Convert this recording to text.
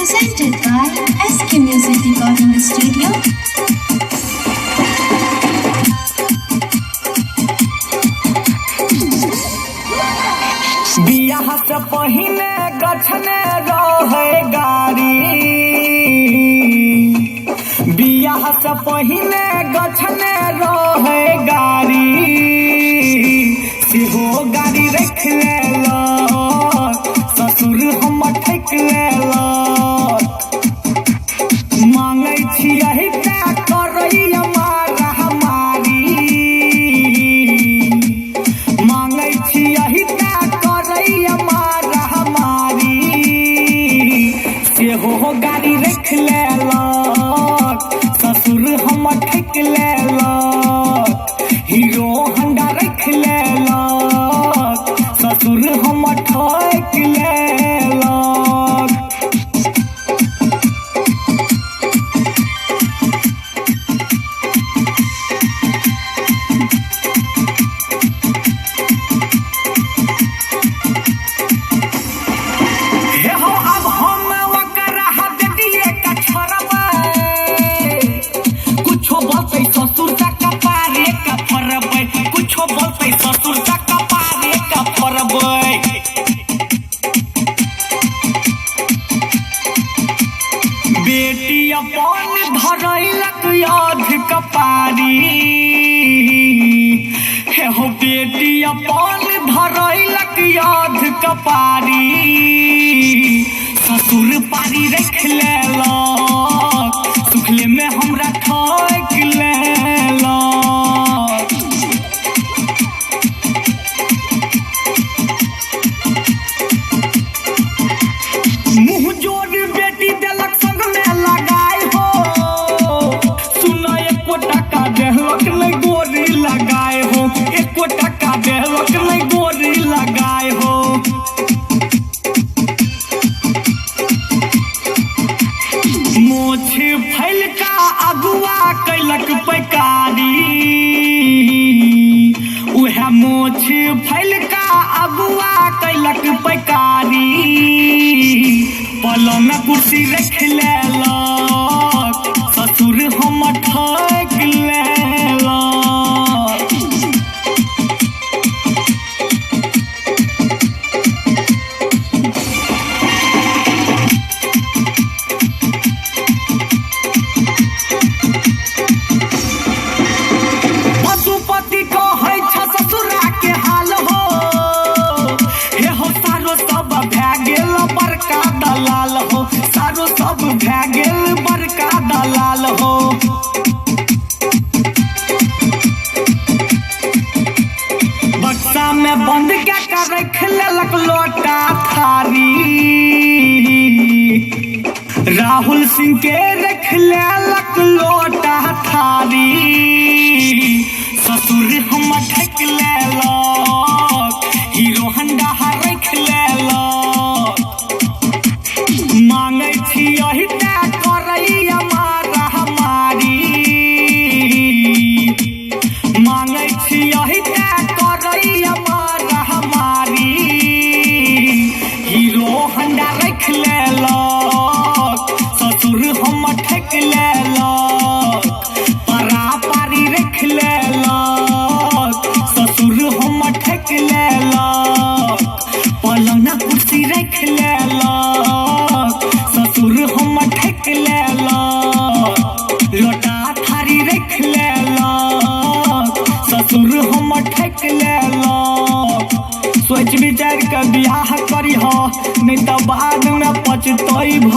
presented by SK Music Recording Studio. बियाह से पहिने गछने रहे गाड़ी, बियाह से पहिने गछने रहे गाड़ी, सेहो गाड़ी रख लेला ससुर हम ठक लेला। मांगै छियै ता करैया मारा हमारी, मांगै छियै ता करैया मारा हमारी, सेहो गाड़ी रख लेला ससुर हम ठक लेला। हीरो होंडा रख लेला ससुर हम ठक लेला। हे हो अब हम ओकरा हाथ दिए का छोड़बै, कुछो बोलतै ससुर ता कपारे का फरबै, कुछो बोलतै ससुर ता कपारे का फरबै। बेटी अपन धरैलक याद कपारी, हे हो बेटी अपन धरैलक याद कपारी, ससुर पारी रख लेला सुखले में हमरा ठक लेला। मुँह जोड़ बेटी देलक संग में लगाए हो, सुना एको टका देलक नहीं गोरी लगाए हो, एको टका देलक नहीं गोरी लगाए हो। मोछ फैल का अगुआ कैलक पैकारी, उहे मोछ फैल का अगुआ कैलक पैकारी, पलंग कुर्सी रख लेला ससुर हम ठक लेला। पशुपति कहै छ ससुरा के हाल हो, हे हो सारो सब भए गेल बड़का दलाल हो, सारो सब भए गेल बड़का दलाल हो। बक्सा में बंद क्या कर रख लेलक लोटा थारी, राहुल सिंह के रख लेलक लोटा थारी, ससुर हम ठक लेला हीरो होंडा रख लेला। मांगै छियै ता करैया मारा हमारी, मांगै छियै ता करैया मारा हमारी, हीरो होंडा रख लेला ससुर हम ठक लेला। परा पारी रख लेला ससुर हम ठक लेला, पलंग कुर्सी रख लेला ससुर हम ठक लेला, लोटा थारी रख लेला ससुर हम ठक लेला। सोच विचार के बियाह करी हो नहीं तो बाद में पछतैब।